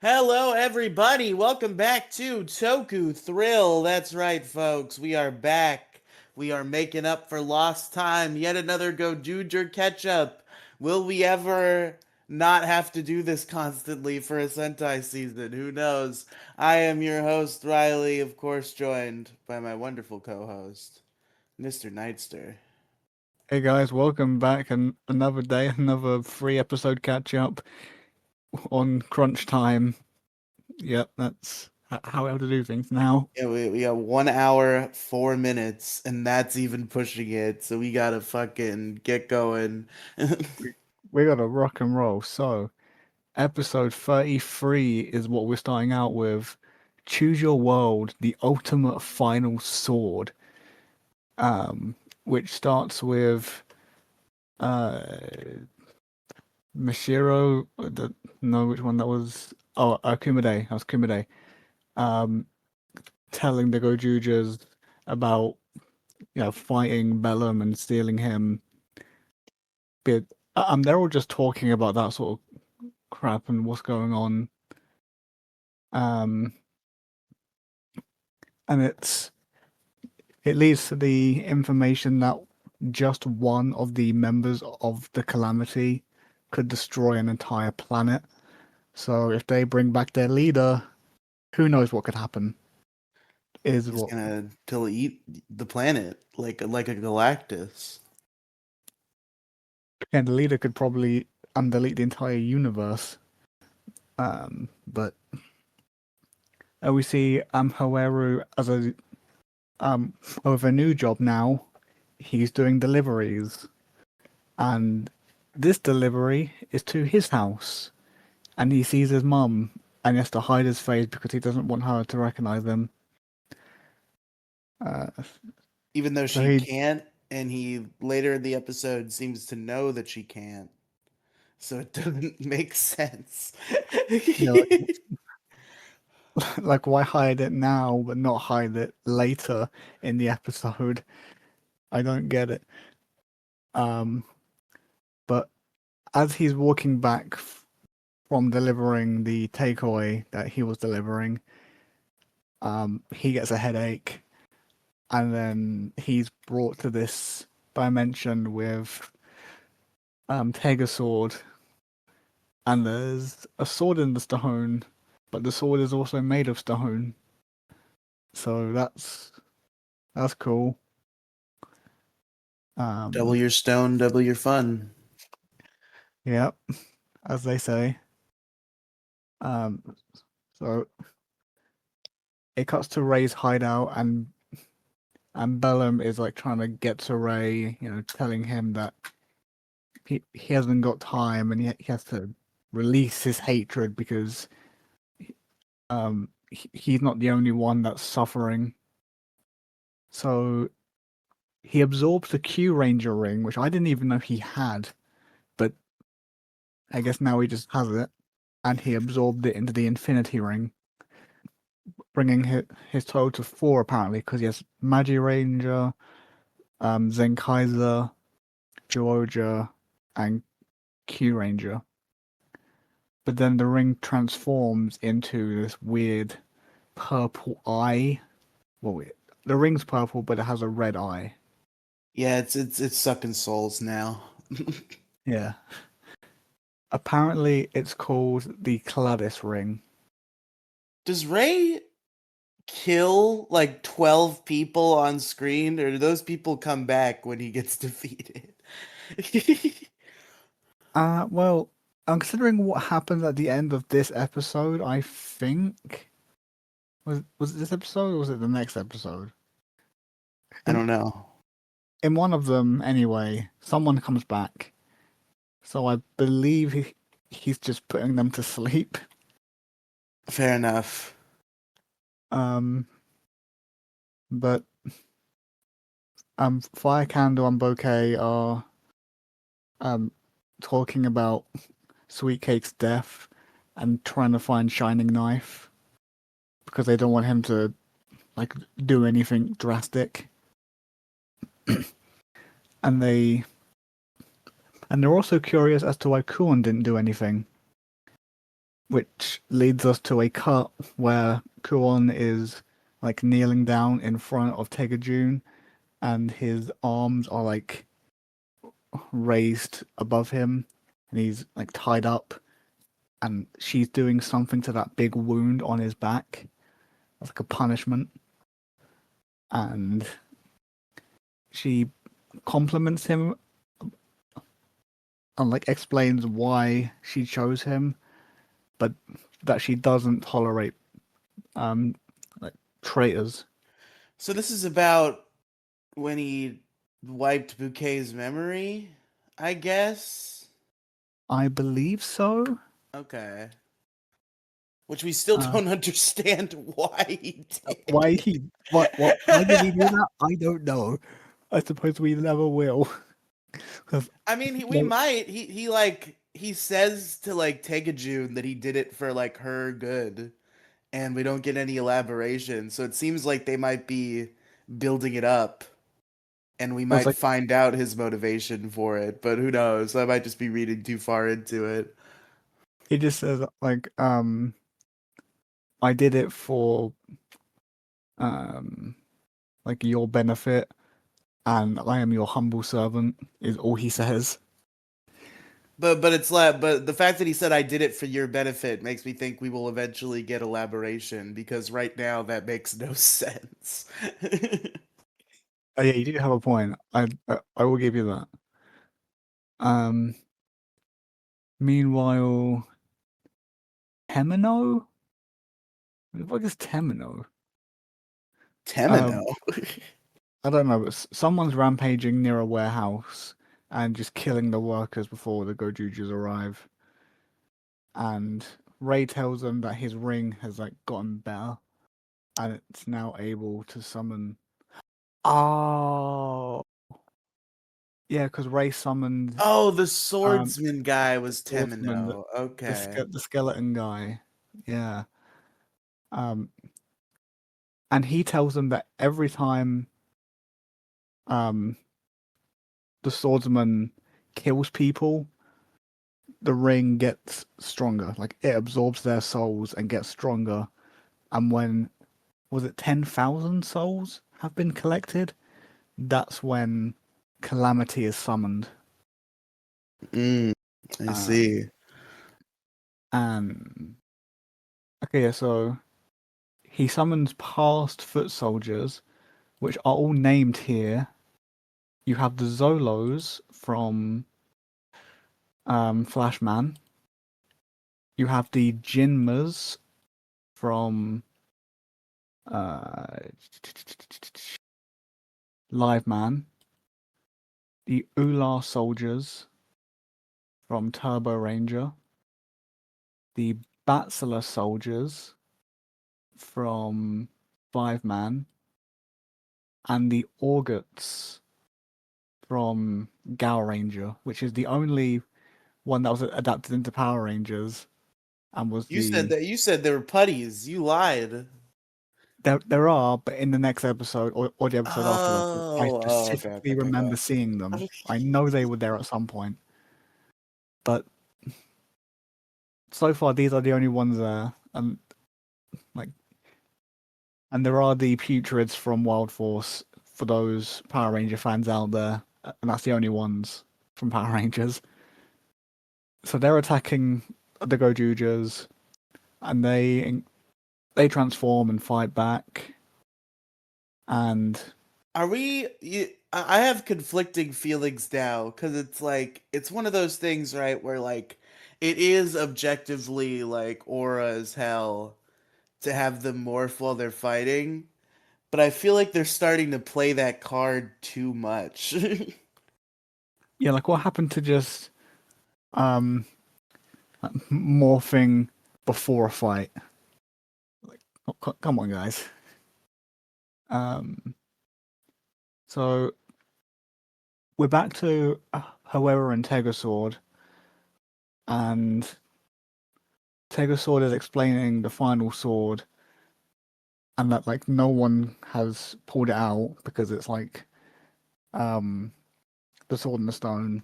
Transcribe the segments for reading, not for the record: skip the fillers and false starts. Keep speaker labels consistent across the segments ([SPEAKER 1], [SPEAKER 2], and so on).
[SPEAKER 1] Hello, everybody. Welcome back to Toku Thrill. That's right, folks. We are back. We are making up for lost time. Yet another GoZyuger Catchup. Will we ever not have to do this constantly for a Sentai season? Who knows? I am your host, Riley, of course, joined by my wonderful co-host, Mr. Nightster.
[SPEAKER 2] Hey guys, welcome back and another day, another free episode catch up on crunch time. Yep, that's how we have to do things now.
[SPEAKER 1] Yeah, we got 1 hour, 4 minutes, and that's even pushing it. So we gotta fucking get going.
[SPEAKER 2] We, we got to rock and roll. So, episode 33 is what we're starting out with. Choose Your World, the ultimate final sword. Um, which starts with uh Mashiro. No, which one that was? Oh, Kumade. That was Kumade. Um, telling the Gojujers about fighting Bellum and stealing him. But they're all just talking about that sort of crap and what's going on. Um, and it leads to the information that just one of the members of the Calamity could destroy an entire planet. So if they bring back their leader, who knows what could happen? Is
[SPEAKER 1] He's
[SPEAKER 2] what
[SPEAKER 1] gonna till eat the planet like a Galactus.
[SPEAKER 2] and the leader could probably undelete the entire universe. But we see Hawaru as a with a new job now. He's doing deliveries, and this delivery is to his house, and he sees his mum, and he has to hide his face because he doesn't want her to recognize him. Uh,
[SPEAKER 1] Even though
[SPEAKER 2] so
[SPEAKER 1] she
[SPEAKER 2] he,
[SPEAKER 1] can't, and he later in the episode seems to know that she can't. So it doesn't make sense.
[SPEAKER 2] you know, like why hide it now but not hide it later in the episode? I don't get it. Um, but as he's walking back from delivering the takeaway that he was delivering, he gets a headache, and then he's brought to this dimension with Sword, and there's a sword in the stone, but the sword is also made of stone, so that's cool.
[SPEAKER 1] Double
[SPEAKER 2] Um,
[SPEAKER 1] your stone, double your fun.
[SPEAKER 2] yep, as they say. Um, so it cuts to Ray's hideout, and Bellum is like trying to get to Ray, telling him that he hasn't got time and he has to release his hatred because he's not the only one that's suffering. So he absorbs the Q Ranger ring, which I didn't even know he had, but I guess now he just has it, and he absorbed it into the Infinity Ring, bringing his total to four apparently because he has Magi Ranger, Zenkaiser, Georgia, and Q Ranger. But then the ring transforms into this weird purple eye. Well, the ring's purple, but it has a red eye.
[SPEAKER 1] Yeah, it's sucking souls now.
[SPEAKER 2] Yeah. Apparently, it's called the Cladis ring.
[SPEAKER 1] Does Ray kill like 12 people on screen, or do those people come back when he gets defeated?
[SPEAKER 2] Well, considering what happened at the end of this episode, I think was it this episode or was it the next episode?
[SPEAKER 1] I
[SPEAKER 2] In
[SPEAKER 1] don't know.
[SPEAKER 2] in one of them, anyway, someone comes back. So I believe he's just putting them to sleep.
[SPEAKER 1] Fair enough.
[SPEAKER 2] Um, but Fire Candle and Bouquet are um talking about Sweet Cake's death and trying to find Shining Knife because they don't want him to like do anything drastic. And they're also curious as to why Kuon didn't do anything. which leads us to a cut where Kuon is like kneeling down in front of Tegajun, and his arms are like raised above him, and he's like tied up, and she's doing something to that big wound on his back as like a punishment, and she compliments him and like explains why she chose him, but that she doesn't tolerate um like traitors.
[SPEAKER 1] So this is about when he wiped Bouquet's memory, I guess.
[SPEAKER 2] I believe so.
[SPEAKER 1] Okay. Which we still
[SPEAKER 2] Uh,
[SPEAKER 1] don't understand why he
[SPEAKER 2] why
[SPEAKER 1] did.
[SPEAKER 2] he why did he do that? I don't know. I suppose we never will. 'Cause
[SPEAKER 1] I mean, we
[SPEAKER 2] no,
[SPEAKER 1] might. He like he says to like Tegajun that he did it for like her good, and we don't get any elaboration. So it seems like they might be building it up, and we
[SPEAKER 2] I was
[SPEAKER 1] might
[SPEAKER 2] like,
[SPEAKER 1] find out his motivation for it. But who knows? I might just be reading too far into it.
[SPEAKER 2] he just says like, I did it for um like your benefit, and I am your humble servant is all he says.
[SPEAKER 1] But it's like but the fact that he said I did it for your benefit makes me think we will eventually get elaboration because right now that makes no sense.
[SPEAKER 2] Oh yeah, you do have a point. I will give you that. Um, meanwhile, Temino? What the fuck is Temino?
[SPEAKER 1] Temino.
[SPEAKER 2] Um, I don't know, but someone's rampaging near a warehouse and just killing the workers before the Gojujus arrive. And Ray tells them that his ring has like gotten better and it's now able to summon. Oh, yeah, because Ray summoned
[SPEAKER 1] Oh, the
[SPEAKER 2] um
[SPEAKER 1] swordsman guy was
[SPEAKER 2] swordsman,
[SPEAKER 1] Temino. Okay.
[SPEAKER 2] the skeleton guy. Yeah. Um, and he tells them that every time um the swordsman kills people, the ring gets stronger. Like it absorbs their souls and gets stronger. And when was it 10,000 souls have been collected? That's when calamity is summoned.
[SPEAKER 1] Mm, I
[SPEAKER 2] Um,
[SPEAKER 1] see.
[SPEAKER 2] and okay, yeah, so he summons past foot soldiers, which are all named here. You have the Zolos from Flashman. You have the Jinmas from uh, Live Man, the Ular soldiers from Turbo Ranger, the Batsala soldiers from Five Man, and the Auguts from Gal Ranger, which is the only one that was adapted into Power Rangers and was the
[SPEAKER 1] You said they were putties. You lied.
[SPEAKER 2] there are, but in the next episode or the episode after that, I
[SPEAKER 1] Okay, okay,
[SPEAKER 2] specifically
[SPEAKER 1] okay,
[SPEAKER 2] remember
[SPEAKER 1] okay.
[SPEAKER 2] seeing them. I know they were there at some point, but so far these are the only ones there, and like, and there are the Putreds from Wild Force for those Power Ranger fans out there, and that's the only ones from Power Rangers. So they're attacking the Gojujas, and they transform and fight back, and
[SPEAKER 1] Are we? I have conflicting feelings now because it's like it's one of those things, right? Where like it is objectively like aura as hell to have them morph while they're fighting, but I feel like they're starting to play that card too much.
[SPEAKER 2] yeah, like what happened to just um morphing before a fight? Like, come on, guys. Um, so we're back to Hoera and Tegasword, and Tegasword is explaining the final sword, and that like no one has pulled it out because it's like um the sword in the stone,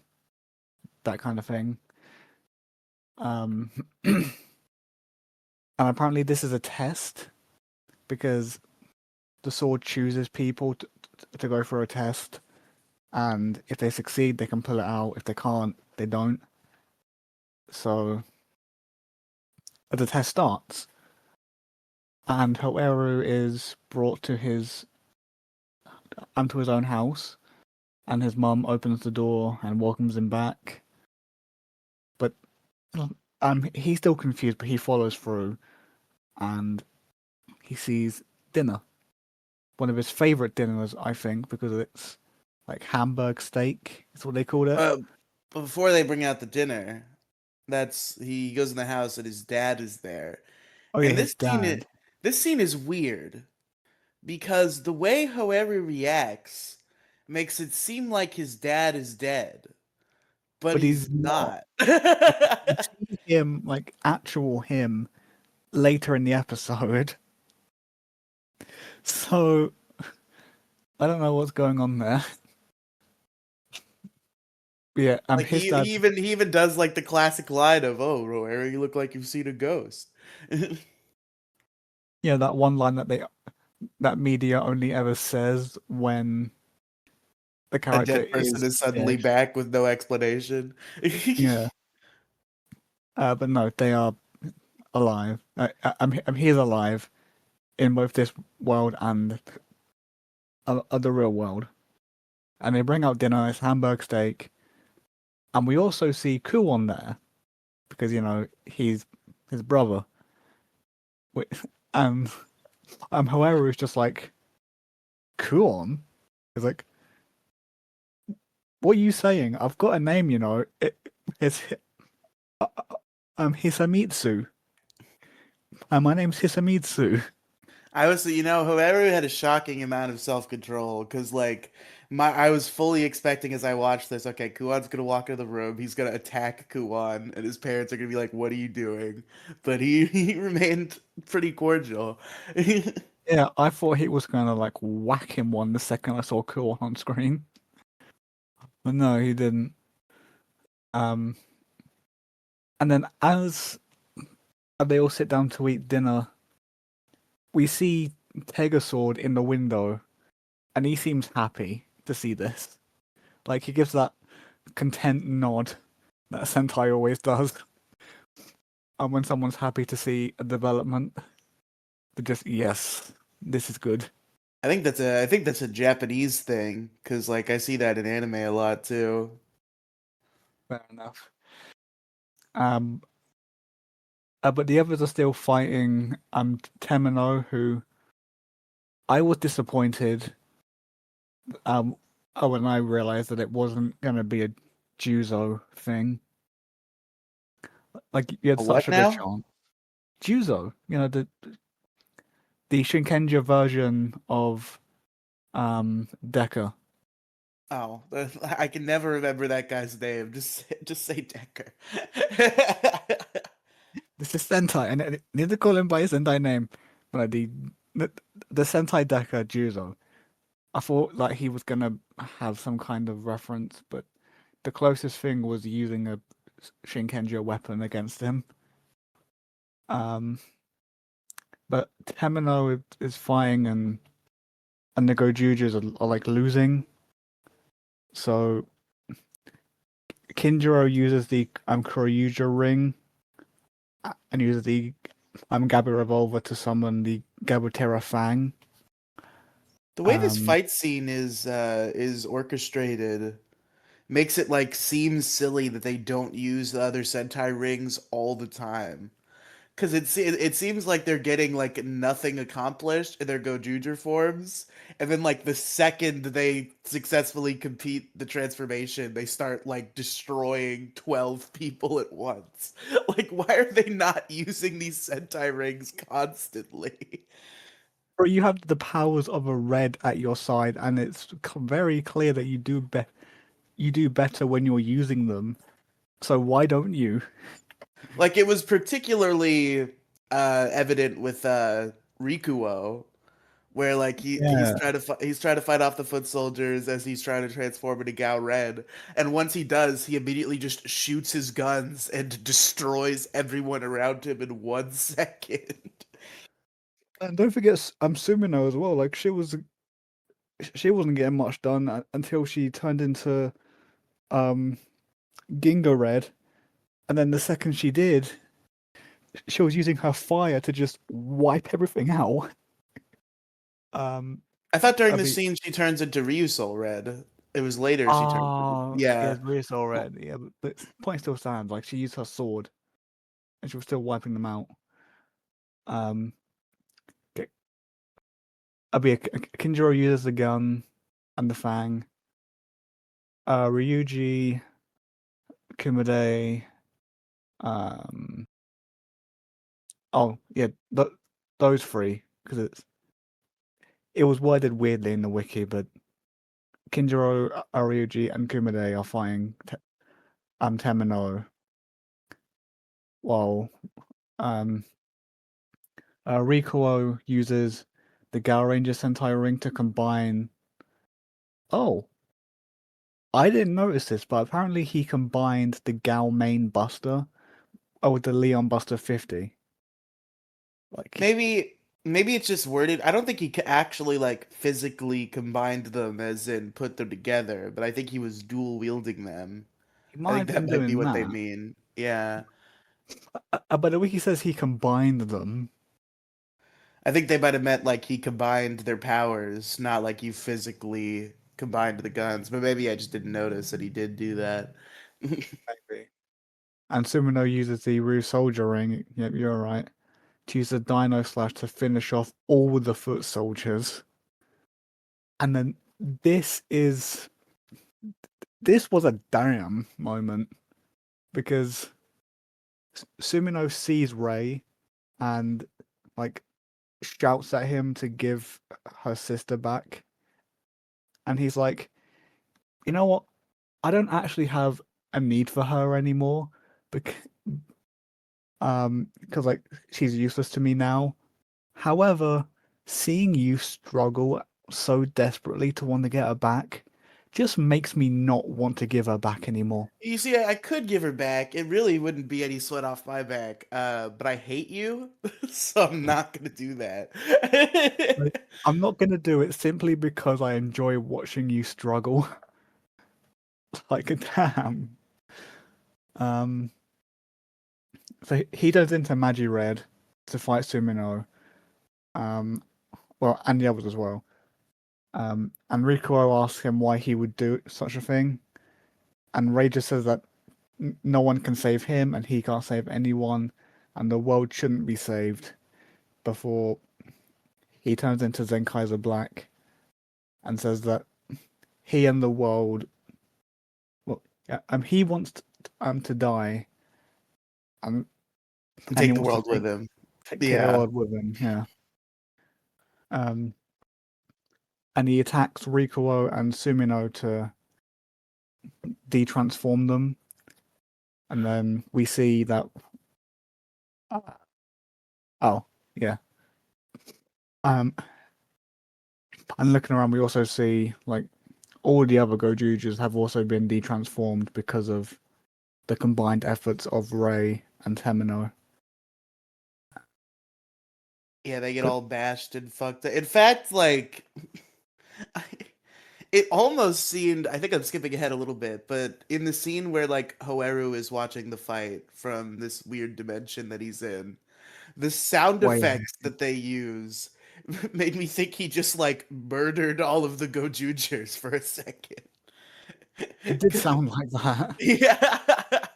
[SPEAKER 2] that kind of thing. Um, and apparently this is a test because the sword chooses people to go through a test, and if they succeed, they can pull it out. If they can't, they don't. So the test starts, and Hoeru is brought to his own house, and his mum opens the door and welcomes him back. But he's still confused, but he follows through, and he sees dinner, one of his favorite dinners, I think, because it's like Hamburg steak. Is what they called it.
[SPEAKER 1] Uh, Before they bring out the dinner, that's he goes in the house and his dad is there.
[SPEAKER 2] Oh yeah,
[SPEAKER 1] And
[SPEAKER 2] his dad.
[SPEAKER 1] this scene is weird because the way Hoeri reacts makes it seem like his dad is dead, but
[SPEAKER 2] But
[SPEAKER 1] he's
[SPEAKER 2] he's not.
[SPEAKER 1] not.
[SPEAKER 2] You see him, like actual him, later in the episode. So I don't know what's going on there. But yeah,
[SPEAKER 1] Like
[SPEAKER 2] his dad.
[SPEAKER 1] he even does like the classic line of "Oh, Roeri, you look like you've seen a ghost."
[SPEAKER 2] Yeah, that one line that media only ever says when the
[SPEAKER 1] A
[SPEAKER 2] character
[SPEAKER 1] dead person
[SPEAKER 2] is
[SPEAKER 1] is suddenly
[SPEAKER 2] dead.
[SPEAKER 1] back with no explanation.
[SPEAKER 2] Yeah, but no, they are alive. He is alive in both this world and the real world. And they bring out dinner, it's Hamburg steak, and we also see Kuon there because he's his brother. And However, is just like Kuon. He's like, "What are you saying? I've got a name, it's Hisamitsu, and my name's Hisamitsu."
[SPEAKER 1] I was, whoever had a shocking amount of self-control because, like, I was fully expecting as I watched this, okay, Kuon's gonna walk into the room, he's gonna attack Kuon, and his parents are gonna be like, "What are you doing?" But he remained pretty cordial.
[SPEAKER 2] Yeah, I thought he was gonna like whack him one the second I saw Kuon on screen, but no, he didn't. Um, and then as they all sit down to eat dinner, we see Tegasword in the window, and he seems happy to see this. Like he gives that content nod that Sentai always does. And when someone's happy to see a development, they just yes, this is good.
[SPEAKER 1] I think that's a Japanese thing because, like, I see that in anime a lot too.
[SPEAKER 2] Fair enough. Um, but the others are still fighting. Temino, who I was disappointed. When I realized that it wasn't gonna be a Juzo thing. Like you had
[SPEAKER 1] A
[SPEAKER 2] such
[SPEAKER 1] what
[SPEAKER 2] a good
[SPEAKER 1] now?
[SPEAKER 2] chance. Juzo, the Shinkenja version of Deca.
[SPEAKER 1] Oh, I can never remember that guy's name. Just say Decker.
[SPEAKER 2] This is Sentai, and I need to call him by his Sentai name. But the, the Sentai Deca Juzo. I thought like he was gonna have some kind of reference, but the closest thing was using a Shinkenja weapon against him. Um, but Temino is fighting, and the GoZyugers are like losing. So Kinjiro uses the Kuroyuger ring and uses the Gabu revolver to summon the Gabutera Fang.
[SPEAKER 1] The way this
[SPEAKER 2] Um,
[SPEAKER 1] fight scene is orchestrated makes it like seem silly that they don't use the other Sentai rings all the time. Because it seems like they're getting like nothing accomplished in their Gojuger forms, and then like the second they successfully complete the transformation, they start like destroying 12 people at once. Like, why are they not using these Sentai rings constantly?
[SPEAKER 2] or you have the powers of a red at your side, and it's very clear that you do better when you're using them. So why don't you?
[SPEAKER 1] Like it was particularly evident with Rikuo where like he's
[SPEAKER 2] Yeah,
[SPEAKER 1] trying to fight off the foot soldiers as he's trying to transform into Gao Red, and once he does, he immediately just shoots his guns and destroys everyone around him in 1 second.
[SPEAKER 2] and don't forget Sumino as well. Like she wasn't getting much done until she turned into um Ginga Red, and then the second she did, she was using her fire to just wipe everything out. Um,
[SPEAKER 1] I thought during
[SPEAKER 2] I
[SPEAKER 1] the
[SPEAKER 2] mean,
[SPEAKER 1] scene she turns into Ryusou Red. It was later she turned.
[SPEAKER 2] yeah,
[SPEAKER 1] Yeah,
[SPEAKER 2] Rios already. Yeah, but the point still stands. Like she used her sword, and she was still wiping them out. Um, K- Kinjiro uses the gun and the fang. Ryuji, Kumade, um, oh yeah, those three because it was worded weirdly in the wiki, but Kinjiro, Ryuji, and Kumade are fighting Temino, while um, Rikuo uses the Gal Ranger Sentai ring to combine. Oh, I didn't notice this, but apparently he combined the Gal main Buster with the Leon Buster 50. Like,
[SPEAKER 1] maybe it's just worded. I don't think he actually like physically combined them as in put them together, but I think he was dual wielding them.
[SPEAKER 2] he
[SPEAKER 1] I
[SPEAKER 2] might
[SPEAKER 1] think
[SPEAKER 2] have
[SPEAKER 1] that
[SPEAKER 2] been
[SPEAKER 1] might be
[SPEAKER 2] doing
[SPEAKER 1] what they
[SPEAKER 2] that.
[SPEAKER 1] mean. Yeah.
[SPEAKER 2] But the wiki says he combined them.
[SPEAKER 1] I think they might have meant like he combined their powers, not like you physically combined the guns. But maybe I just didn't notice that he did do that.
[SPEAKER 2] Maybe. And Sumino uses the Rue Soldier ring. Yep, you're right. To use the Dino Slash to finish off all the foot soldiers. And then this is this was a damn moment because Sumino sees Ray and like shouts at him to give her sister back, and he's like, you know what? I don't actually have a need for her anymore because because like she's useless to me now. However, seeing you struggle so desperately to want to get her back just makes me not want to give her back anymore.
[SPEAKER 1] You see, I could give her back. It really wouldn't be any sweat off my back. But I hate you, so I'm not gonna do that.
[SPEAKER 2] Like, I'm not gonna do it simply because I enjoy watching you struggle. Like, damn. Um, so he goes into Magi Red to fight Sumino. Um, well, and the others as well. And Rikuo asks him why he would do such a thing, and Ray just says that no one can save him, and he can't save anyone, and the world shouldn't be saved. Before he turns into Zenkaiser Black and says that he and the world, well, yeah, he wants to die, and
[SPEAKER 1] And
[SPEAKER 2] and he
[SPEAKER 1] take the
[SPEAKER 2] wants to
[SPEAKER 1] world with him.
[SPEAKER 2] take the
[SPEAKER 1] Yeah.
[SPEAKER 2] world with him. Yeah. Um, and he attacks Rikuo and Sumino to de-transform them, and then we see that. Oh, yeah. Um, and looking around, we also see like all the other GoZyugers have also been de-transformed because of the combined efforts of Ray and Temino.
[SPEAKER 1] Yeah, they get
[SPEAKER 2] But
[SPEAKER 1] all bashed and fucked up. In fact, like I, it almost seemed, I think I'm skipping ahead a little bit, but in the scene where like Hoeru is watching the fight from this weird dimension that he's in, the sound
[SPEAKER 2] wait,
[SPEAKER 1] effects that they use made me think he just like murdered all of the Gojujers for a second.
[SPEAKER 2] it did sound like that.
[SPEAKER 1] Yeah.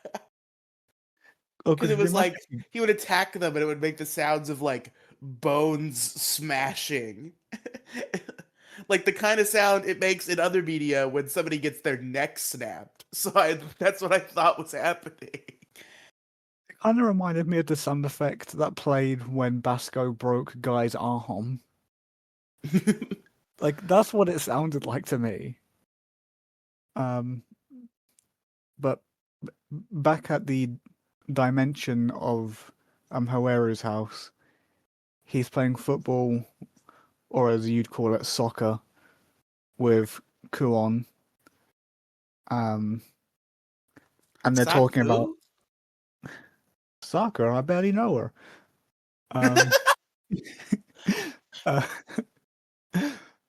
[SPEAKER 2] Oh,
[SPEAKER 1] Because
[SPEAKER 2] because
[SPEAKER 1] it was
[SPEAKER 2] imagine
[SPEAKER 1] like he would attack them and it would make the sounds of like bones smashing. Like the kind of sound it makes in other media when somebody gets their neck snapped. That's what I thought was happening.
[SPEAKER 2] it kind of reminded me of the sound effect that played when Basco broke Guy's arm. Like that's what it sounded like to me. Um, but back at the dimension of Hoeru's house, he's playing football or as you'd call it, soccer, with Kuon. Um, and they're talking about
[SPEAKER 1] Saku?
[SPEAKER 2] soccer. I barely know her. Um, uh,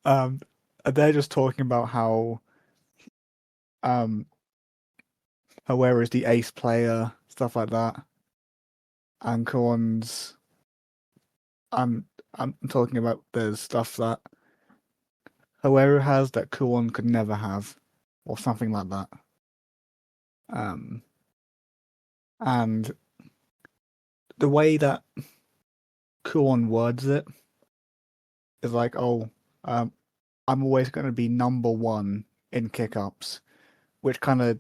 [SPEAKER 2] um, they're just talking about how um, Hawera is the ace player, stuff like that, and Kuon's. I'm talking about there's stuff that Hawera has that Kuon could never have, or something like that. Um, and the way that Kuon words it is like, oh, um, I'm always going to be number one in kick-ups, which kind of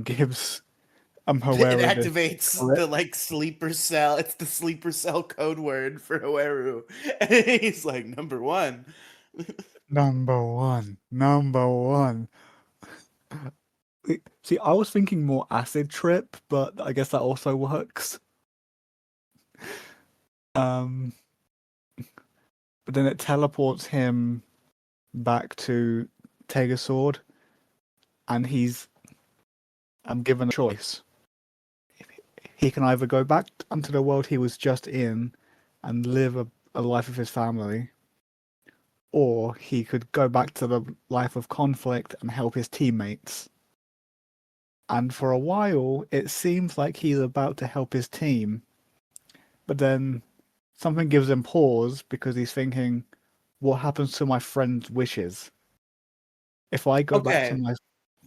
[SPEAKER 2] gives
[SPEAKER 1] It
[SPEAKER 2] Hawera this
[SPEAKER 1] activates
[SPEAKER 2] grip.
[SPEAKER 1] the like sleeper cell. It's the sleeper cell code word for Hoeru. And he's like, number one.
[SPEAKER 2] Number one, number one. See, I was thinking more acid trip, but I guess that also works. Um, but then it teleports him back to Sword, and he's given a choice. He can either go back onto the world he was just in and live a life of his family, or he could go back to the life of conflict and help his teammates. And for a while, it seems like he's about to help his team, but then something gives him pause because he's thinking, what happens to my friend's wishes? If I go back to
[SPEAKER 1] Okay,
[SPEAKER 2] my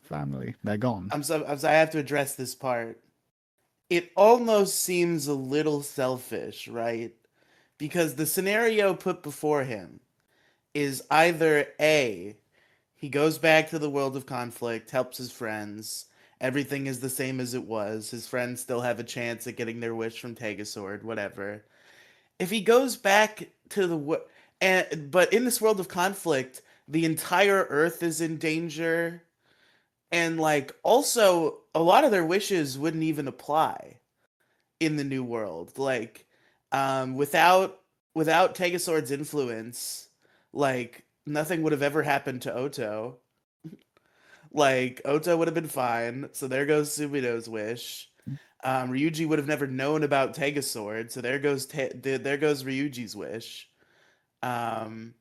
[SPEAKER 2] family, they're gone.
[SPEAKER 1] I have to address this part. It almost seems a little selfish, right? Because the scenario put before him is either A, he goes back to the world of conflict, helps his friends, everything is the same as it was, his friends still have a chance at getting their wish from Tegasword, whatever. If he goes back to but in this world of conflict, the entire Earth is in danger, and like also a lot of their wishes wouldn't even apply in the new world. Like, without Tegasword's influence, like nothing would have ever happened to Oto. Like Oto would have been fine. So there goes Sumido's wish. Ryuji would have never known about Tegasword. So there goes Ryuji's wish. Um,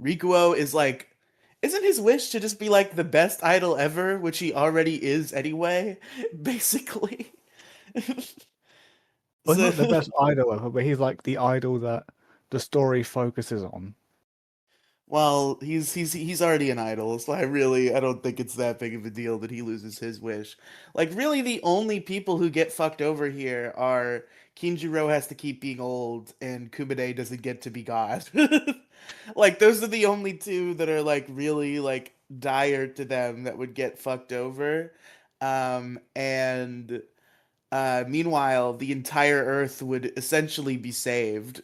[SPEAKER 1] Rikuo is like, isn't his wish to just be like the best idol ever, which he already is anyway, basically?
[SPEAKER 2] Well, he's
[SPEAKER 1] So
[SPEAKER 2] not the best idol ever, but he's like the idol that the story focuses on.
[SPEAKER 1] well, he's already an idol, so I don't think it's that big of a deal that he loses his wish. Like really the only people who get fucked over here are Kinjiro has to keep being old and Kumade doesn't get to be God. Like those are the only two that are like really like dire to them that would get fucked over. And meanwhile, the entire Earth would essentially be saved.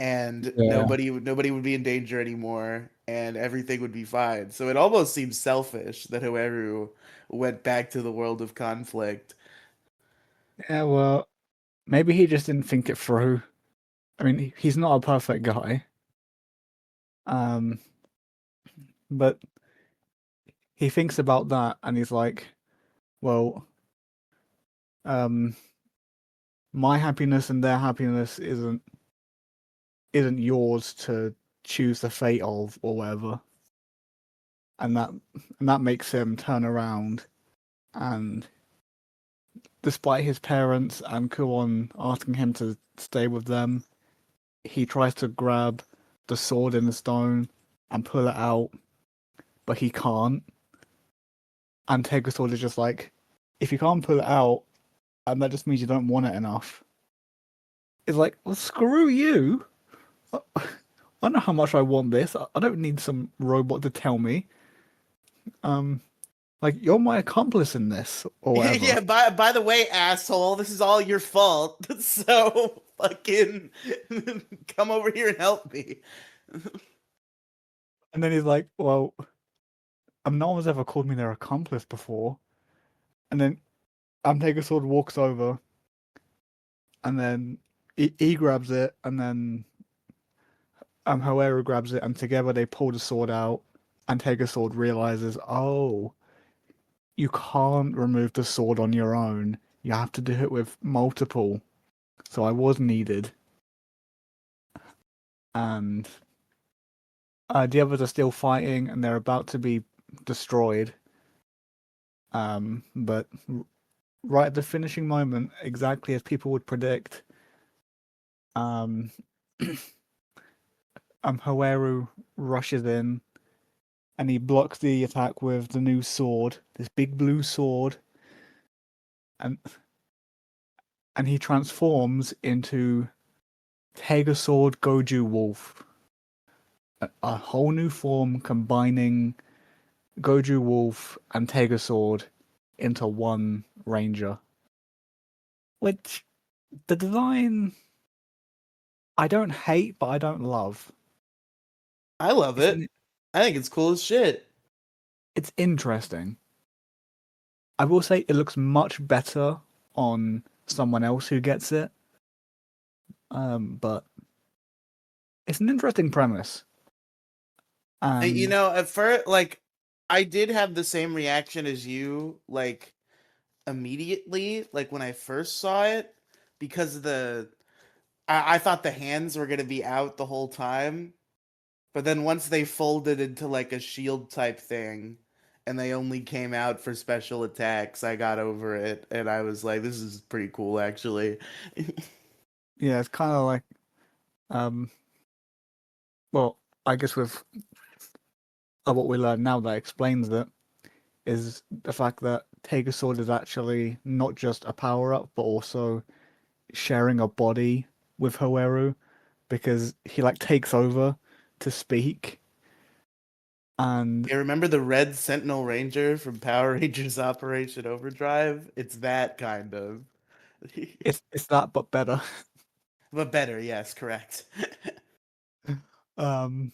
[SPEAKER 1] And
[SPEAKER 2] Yeah.
[SPEAKER 1] nobody would be in danger anymore and everything would be fine. So it almost seems selfish that Hoeru went back to the world of conflict.
[SPEAKER 2] Yeah, well, maybe he just didn't think it through. I mean, he's not a perfect guy. Um, but he thinks about that and he's like, well, um, my happiness and their happiness isn't yours to choose the fate of or whatever. And that makes him turn around and despite his parents and Kuon asking him to stay with them, he tries to grab the sword in the stone and pull it out, but he can't. And Sword is just like, if you can't pull it out, and that just means you don't want it enough. It's like, well, screw you. I know how much I want this. I don't need some robot to tell me. Um, like you're my accomplice in this or whatever.
[SPEAKER 1] Yeah, by the way, asshole, this is all your fault. So fucking come over here and help me.
[SPEAKER 2] And then he's like, well, no one's ever called me their accomplice before. And then Sword walks over and then he grabs it and then However grabs it, and together they pull the sword out, and Sword realizes, oh, you can't remove the sword on your own. You have to do it with multiple. So I was needed, and the others are still fighting, and they're about to be destroyed. But right at the finishing moment, exactly as people would predict, um, Hoeru rushes in and he blocks the attack with the new sword, this big blue sword, and he transforms into Sword Goju Wolf, a whole new form combining Goju Wolf and Sword into one ranger. Which the design I don't hate, but I don't love.
[SPEAKER 1] I love
[SPEAKER 2] It's
[SPEAKER 1] it. I think it's cool as shit.
[SPEAKER 2] it's interesting. I will say it looks much better on someone else who gets it. But it's an interesting premise.
[SPEAKER 1] You
[SPEAKER 2] And
[SPEAKER 1] know, at first, like, I did have the same reaction as you, like, immediately, like, when I first saw it, because I thought the hands were going to be out the whole time. But then once they folded into, like, a shield type thing, and they only came out for special attacks, I got over it, and I was like, this is pretty cool, actually.
[SPEAKER 2] yeah, it's kind of like um, well, I guess with what we learn now that explains it is the fact that Sword is actually not just a power up, but also sharing a body with Hoeru because he like takes over to speak, and
[SPEAKER 1] You remember the Red Sentinel Ranger from Power Rangers Operation Overdrive? It's that kind of.
[SPEAKER 2] it's that but better.
[SPEAKER 1] But better, yes, correct.
[SPEAKER 2] um,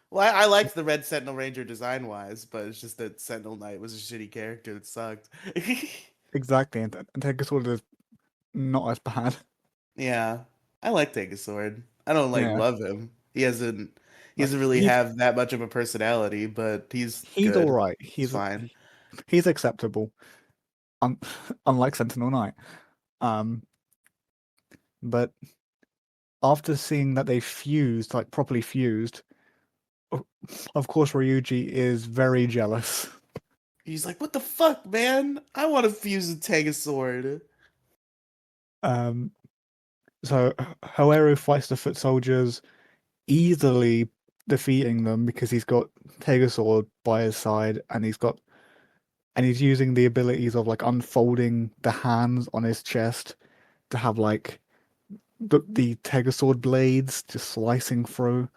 [SPEAKER 1] Well, I liked the Red Sentinel Ranger design wise, but it's just that Sentinel Knight was a shitty character that sucked.
[SPEAKER 2] exactly, and Sword is not as bad.
[SPEAKER 1] Yeah, I like Take a Sword. I don't like
[SPEAKER 2] Yeah,
[SPEAKER 1] love him. He
[SPEAKER 2] like
[SPEAKER 1] doesn't really have that much of a personality, but he's
[SPEAKER 2] he's all
[SPEAKER 1] good.
[SPEAKER 2] right.
[SPEAKER 1] He's fine.
[SPEAKER 2] He's acceptable, un- unlike Sentinel Knight. Um, but after seeing that they fused, like properly fused, o- of course Ryuji is very jealous.
[SPEAKER 1] He's like, "What the fuck, man? I want to fuse a Take a Sword."
[SPEAKER 2] Um, so Hoeru fights the foot soldiers, easily defeating them because he's got Sword by his side, and he's using the abilities of like unfolding the hands on his chest to have like the Sword blades just slicing through,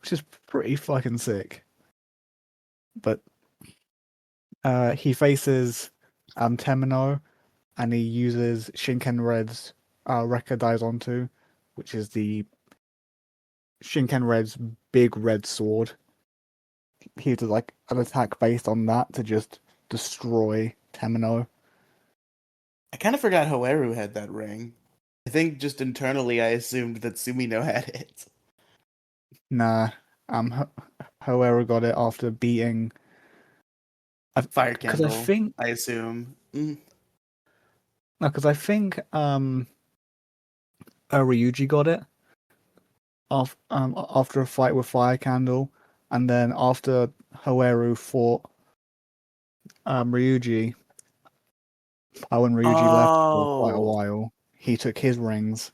[SPEAKER 2] which is pretty fucking sick. But he faces Temino, and he uses Shinken Red's Rekka Daizonto, which is the Shinken Red's big red sword. He does like an attack based on that to just destroy Temino.
[SPEAKER 1] I kind of forgot Hoeru had that ring. I think just internally I assumed that Sumino had it.
[SPEAKER 2] Nah, Hoeru got it after beating.
[SPEAKER 1] Fire
[SPEAKER 2] Because I
[SPEAKER 1] Candle,
[SPEAKER 2] think,
[SPEAKER 1] I assume. Mm.
[SPEAKER 2] no, because I think Ryuji got it after a fight with Fire Candle, and then after Hoeru fought Ryuji, when Ryuji left for quite a
[SPEAKER 1] Oh,
[SPEAKER 2] while, he took his rings,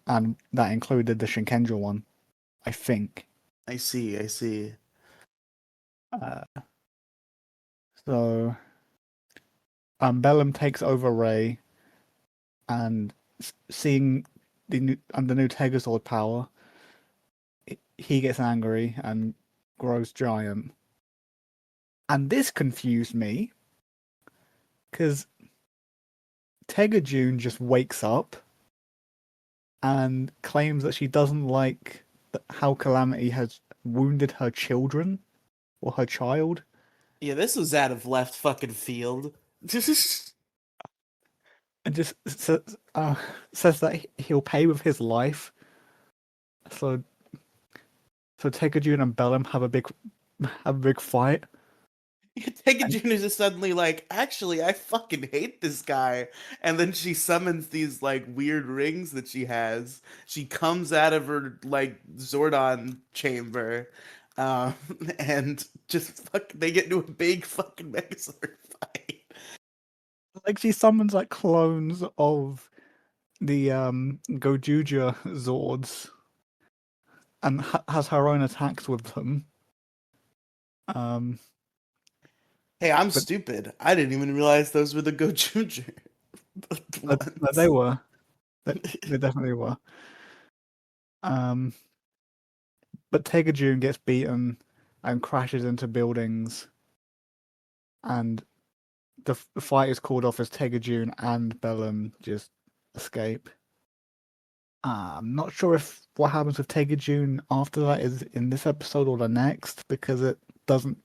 [SPEAKER 2] and that included the Shinkenja one, I think.
[SPEAKER 1] I see, I see.
[SPEAKER 2] Uh, so Bellum takes over Ray, and seeing the new Tegazord power, he gets angry and grows giant. And this confused me because Tega June just wakes up and claims that she doesn't like how Calamity has wounded her children or her child,
[SPEAKER 1] Yeah, this was out of left fucking field.
[SPEAKER 2] and just says that he'll pay with his life. So So Tekajun and Bellum have a big fight,
[SPEAKER 1] Take
[SPEAKER 2] and
[SPEAKER 1] June is just suddenly like, actually, I fucking hate this guy. And then she summons these like weird rings that she has. She comes out of her like Zordon chamber, um, and just they get into a big fucking Megazord fight.
[SPEAKER 2] like she summons like clones of the GoZyuger Zords and has her own attacks with them. Um,
[SPEAKER 1] Hey, I'm
[SPEAKER 2] but
[SPEAKER 1] stupid. I didn't even realize those were the Gochujir
[SPEAKER 2] but they
[SPEAKER 1] ones.
[SPEAKER 2] were they definitely were. Um, but Tegajun gets beaten and crashes into buildings, and the fight is called off as Tegajun and Bellum just escape. I'm not sure if what happens with Tegajun after that is in this episode or the next because doesn't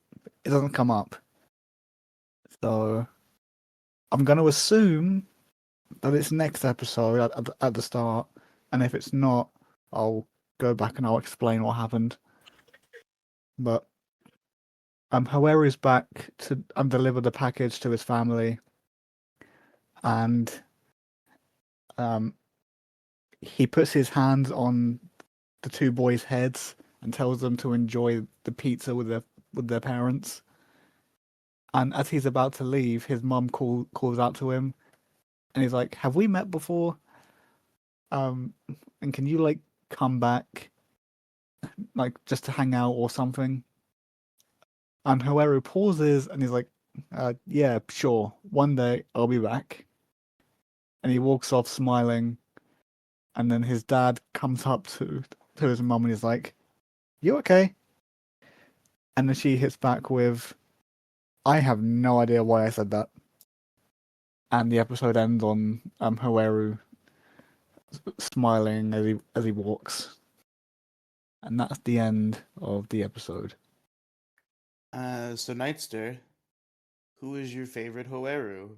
[SPEAKER 2] it doesn't come up. So I'm going to assume that it's next episode at the start, and if it's not, I'll go back and I'll explain what happened. But Hoeru's back to deliver the package to his family, and um, he puts his hands on the two boys' heads and tells them to enjoy the pizza with their parents. And as he's about to leave, his mum calls out to him, and he's like, "Have we met before? Um, and can you like come back, like just to hang out or something?" And Hoeru pauses, and he's like, "Yeah, sure. One day I'll be back." And he walks off smiling. And then his dad comes up to his mum and he's like, "You okay?" And then she hits back with, "I have no idea why I said that." And the episode ends on Hoeru smiling as he walks, and that's the end of the episode.
[SPEAKER 1] So Nightster, who is your favorite Hoeru?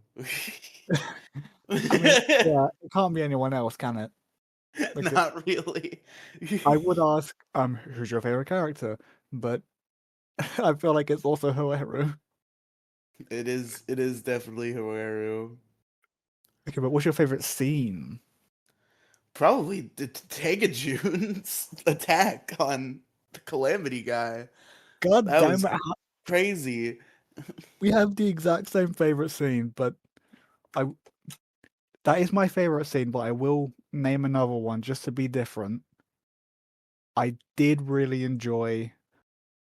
[SPEAKER 2] I mean, yeah, it can't be anyone else, can it? Because
[SPEAKER 1] Not really.
[SPEAKER 2] I would ask, who's your favorite character? But I feel like it's also Hoeru.
[SPEAKER 1] It is definitely Hoeru.
[SPEAKER 2] Okay, but what's your favorite scene?
[SPEAKER 1] Probably the June's attack on the Calamity guy.
[SPEAKER 2] God
[SPEAKER 1] That
[SPEAKER 2] damn
[SPEAKER 1] was
[SPEAKER 2] it!
[SPEAKER 1] crazy.
[SPEAKER 2] We have the exact same favorite scene, but I that is my favorite scene. But I will name another one just to be different. I did really enjoy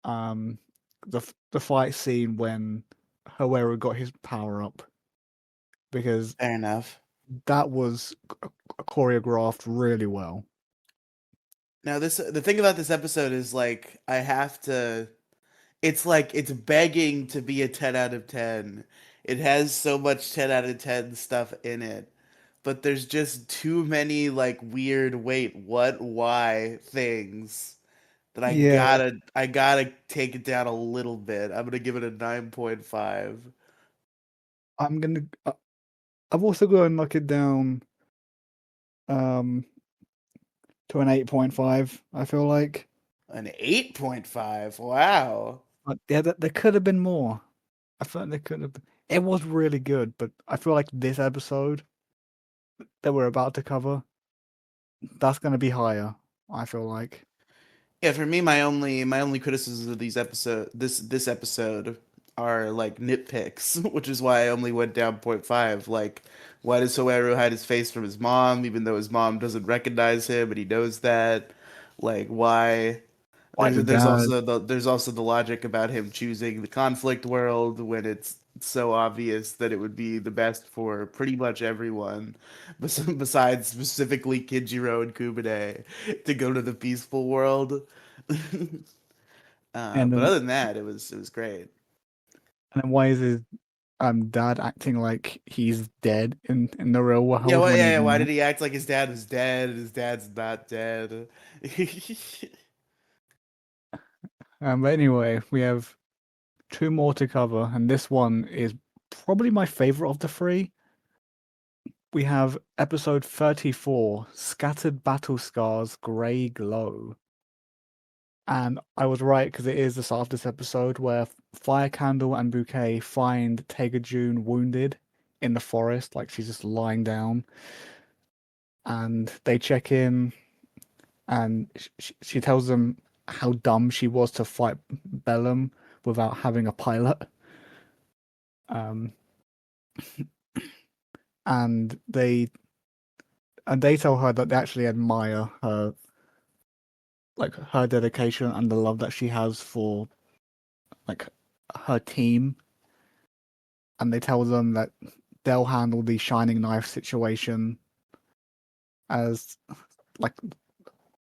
[SPEAKER 2] um the fight scene when Hoeru got his power up because
[SPEAKER 1] Fair enough.
[SPEAKER 2] that was choreographed really well.
[SPEAKER 1] Now this the thing about this episode is like I have to it's like it's begging to be a 10 out of 10. It has so much 10 out of 10 stuff in it. But there's just too many like weird wait, what, why things that
[SPEAKER 2] Yeah,
[SPEAKER 1] I gotta take it down a little bit. I'm gonna give it a 9.5.
[SPEAKER 2] I'm gonna. I've also going to knock it down um to an 8.5. I feel like,
[SPEAKER 1] An 8.5. Wow.
[SPEAKER 2] but yeah, there could have been more. I felt like there could have. It was really good, but I feel like this episode that we're about to cover, that's going to be higher. I feel like.
[SPEAKER 1] Yeah, for me, my only criticisms of this episode are like nitpicks, which is why I only went down point 0.5. Like, why does Soeru hide his face from his mom, even though his mom doesn't recognize him, and he knows that? Like, why?
[SPEAKER 2] Why the
[SPEAKER 1] There's also the logic about him choosing the conflict world when it's so obvious that it would be the best for pretty much everyone, besides specifically Kinjiro and Kumine, to go to the peaceful world.
[SPEAKER 2] And
[SPEAKER 1] But
[SPEAKER 2] then
[SPEAKER 1] other than that, it was great.
[SPEAKER 2] why is his dad acting like he's dead in the real
[SPEAKER 1] Yeah,
[SPEAKER 2] world
[SPEAKER 1] well,
[SPEAKER 2] when
[SPEAKER 1] yeah,
[SPEAKER 2] he's
[SPEAKER 1] yeah. Why did
[SPEAKER 2] not?
[SPEAKER 1] he act like his dad was dead and his dad's not dead?
[SPEAKER 2] But anyway, we have two more to cover, and this one is probably my favorite of the three. We have episode 34, Scattered Battle Scars Grey Glow. And I was right because it is the start of this episode where Fire Candle and Bouquet find Tega June wounded in the forest, like she's just lying down. And they check in, and she tells them how dumb she was to fight Bellum without having a pilot. Um, and they tell her that they actually admire her, like her dedication and the love that she has for like her team. And they tell them that they'll handle the shining knife situation as like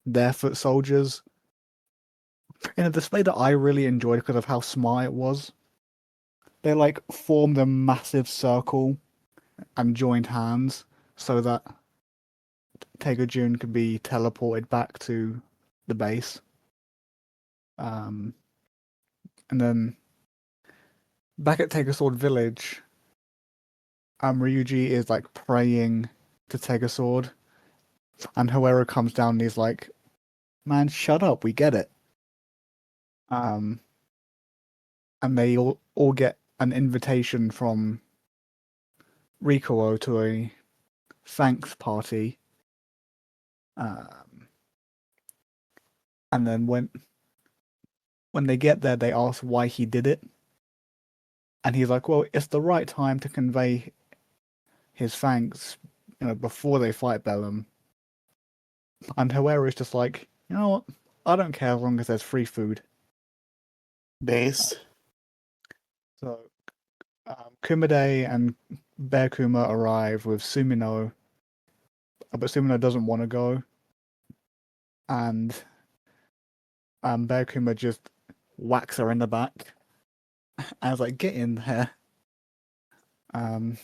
[SPEAKER 2] their foot soldiers in a display that I really enjoyed because of how smart it was. They like formed a massive circle and joined hands so that Tegajun could be teleported back to the base. Um, and then back at Tegasword Village, Ryuji is like praying to Tegasword, and Hoero comes down and he's like, "Man, shut up, we get it." Um, and they all get an invitation from Rikuo to a thanks party. Um, and then when they get there, they ask why he did it, and he's like, "Well, it's the right time to convey his thanks, before they fight Bellum." And Hoero is just like, "You know what? I don't care as long as there's free food."
[SPEAKER 1] Base.
[SPEAKER 2] So Kumade and Bear Kuma arrive with Sumino, but Sumino doesn't want to go, and Bear Kuma just whacks her in the back. I was like, "Get in there!" Um,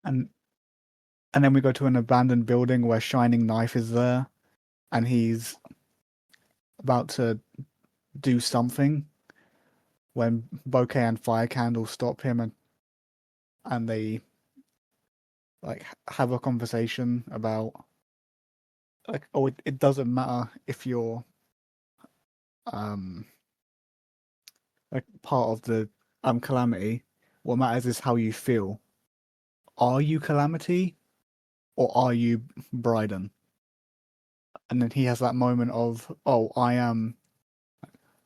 [SPEAKER 2] and and then we go to an abandoned building where Shining Knife is there, and he's about to do something when Bouquet and Fire Candle stop him, and they like have a conversation about like, oh, it doesn't matter if you're um like part of the Calamity. What matters is how you feel. Are you Calamity or are you Bryden? And then he has that moment of, oh,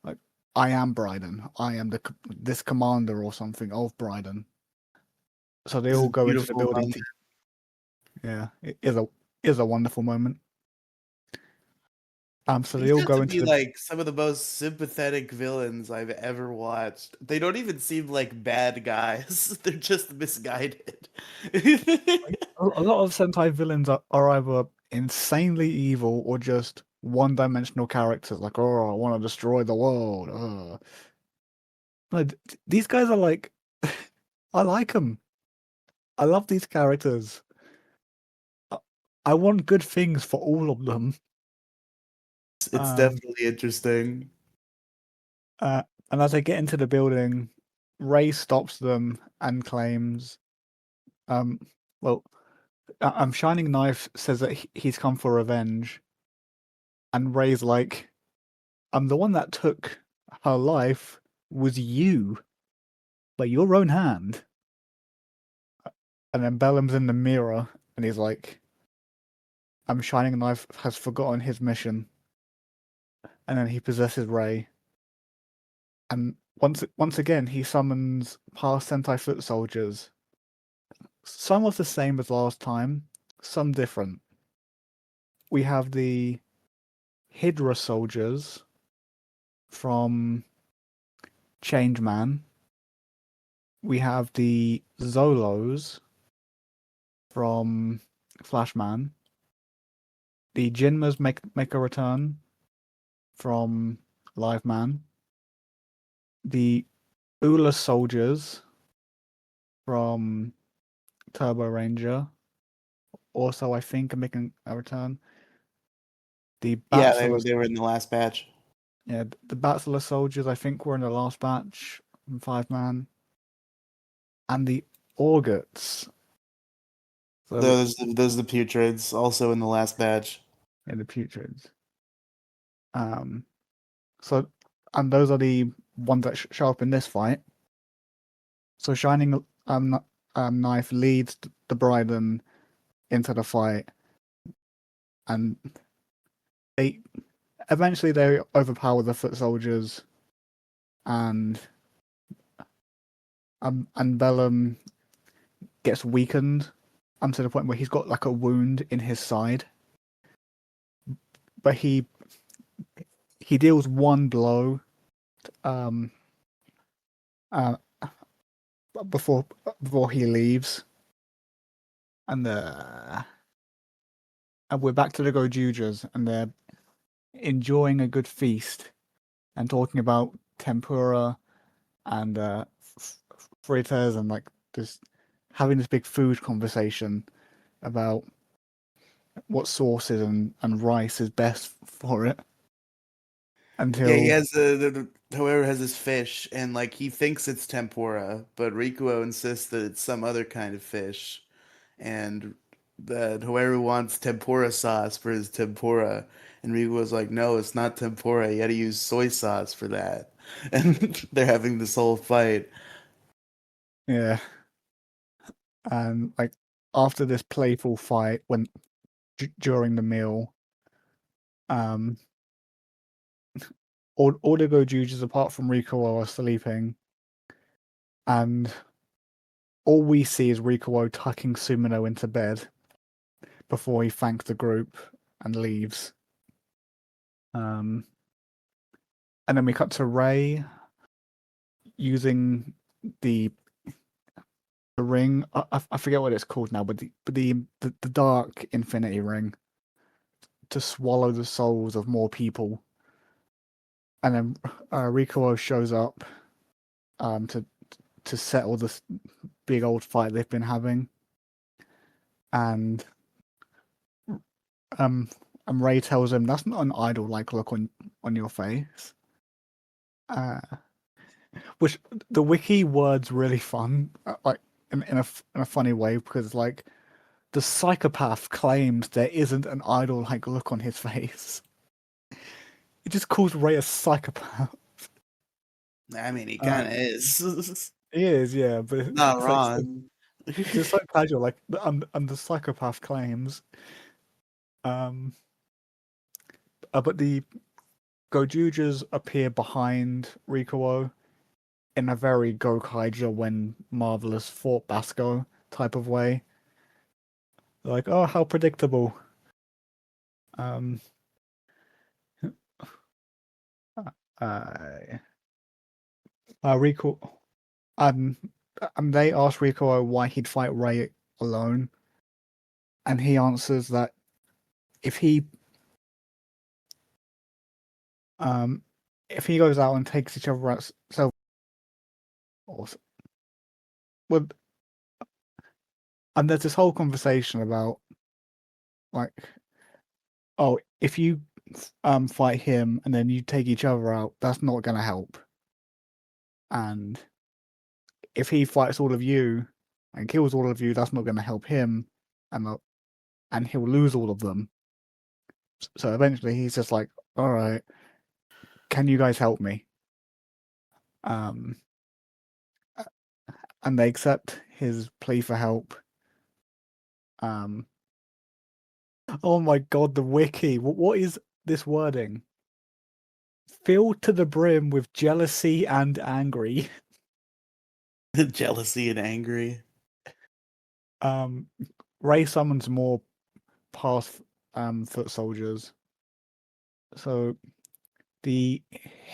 [SPEAKER 2] like I am Bryden. I am this commander or something of Bryden. So they
[SPEAKER 1] It's
[SPEAKER 2] all
[SPEAKER 1] a
[SPEAKER 2] go into the
[SPEAKER 1] beautiful
[SPEAKER 2] building.
[SPEAKER 1] moment.
[SPEAKER 2] Yeah, it is a wonderful moment. So they
[SPEAKER 1] These
[SPEAKER 2] all
[SPEAKER 1] got
[SPEAKER 2] go
[SPEAKER 1] to
[SPEAKER 2] into
[SPEAKER 1] be
[SPEAKER 2] the
[SPEAKER 1] like some of the most sympathetic villains I've ever watched. They don't even seem like bad guys. They're just misguided.
[SPEAKER 2] a lot of Sentai villains are either insanely evil or just one-dimensional characters, like, oh, I want to destroy the world. No, these guys are like, I like them. I love these characters. I, I want good things for all of them.
[SPEAKER 1] It's
[SPEAKER 2] Um,
[SPEAKER 1] definitely interesting.
[SPEAKER 2] uh, and as they get into the building, Ray stops them and claims, um, well, Shining Knife says that he's come for revenge, and Ray's like, the one that took her life was you, by your own hand. And then Bellum's in the mirror, and he's like, Shining Knife has forgotten his mission. And then he possesses Ray. And once again, he summons past Sentai foot soldiers. Some of the same as last time, some different. We have the Hydra soldiers from Changeman. We have the Zolos from Flashman. The Jinmas make a return from Live Man. The Ula soldiers from Turbo Ranger also, I think, are making a return. The
[SPEAKER 1] Yeah,
[SPEAKER 2] Batsula,
[SPEAKER 1] they were in the last batch.
[SPEAKER 2] yeah, the Batsula soldiers, I think, were in the last batch from 5 Man, and the Orguts. So
[SPEAKER 1] Those are the putreds also in the last batch.
[SPEAKER 2] yeah, the Putrids. Um, so, and those are the ones that show up in this fight. So, Shining Knife leads the Bryden into the fight, and they eventually they overpower the foot soldiers, and Bellum gets weakened to the point where he's got like a wound in his side, but he deals one blow um uh, before he leaves, and we're back to the GoZyugers, and they're enjoying a good feast and talking about tempura and fritters, and like just having this big food conversation about what sauces and rice is best for it
[SPEAKER 1] Yeah, he
[SPEAKER 2] until
[SPEAKER 1] has whoever has this fish, and like he thinks it's tempura, but Rikuo insists that it's some other kind of fish, and that whoever wants tempura sauce for his tempura, and Rikuo's like, no, it's not tempura. You got to use soy sauce for that, and they're having this whole fight.
[SPEAKER 2] yeah, and like after this playful fight when during the meal, um all the GoZyugers apart from Rikuo are sleeping, and all we see is Rikuo tucking Sumino into bed before he thanks the group and leaves. Um, and then we cut to Ray using the ring. I forget what it's called now, but the dark infinity ring to swallow the souls of more people. And then Rikuo shows up to settle this big old fight they've been having, and um Ray tells him that's not an idol like look on your face. Uh, which the wiki word's really fun, like in a funny way, because like the psychopath claims there isn't an idol like look on his face. It just calls Ray a psychopath.
[SPEAKER 1] I mean, he kind of
[SPEAKER 2] Um,
[SPEAKER 1] is.
[SPEAKER 2] he is, yeah, but
[SPEAKER 1] Not
[SPEAKER 2] it's like so,
[SPEAKER 1] wrong.
[SPEAKER 2] just so casual, like and the psychopath claims. Um, but the GoZyugers appear behind Rikuo in a very Gokaiger when Marvelous fought Basco type of way. Like, oh, how predictable. Um, uh, Rico, um, they ask Rico why he'd fight Ray alone, and he answers that if he, um, if he goes out and takes each other out, so, well, and there's this whole conversation about like, oh, if you fight him and then you take each other out, that's not gonna help, and if he fights all of you and kills all of you, that's not going to help him, and he'll lose all of them. So eventually, he's just like, "All right, can you guys help me?" Um, and they accept his plea for help. Um, oh my god, the wiki! What is this wording? Filled to the brim with jealousy and angry.
[SPEAKER 1] Jealousy and angry.
[SPEAKER 2] Um, Ray summons more past foot soldiers. So the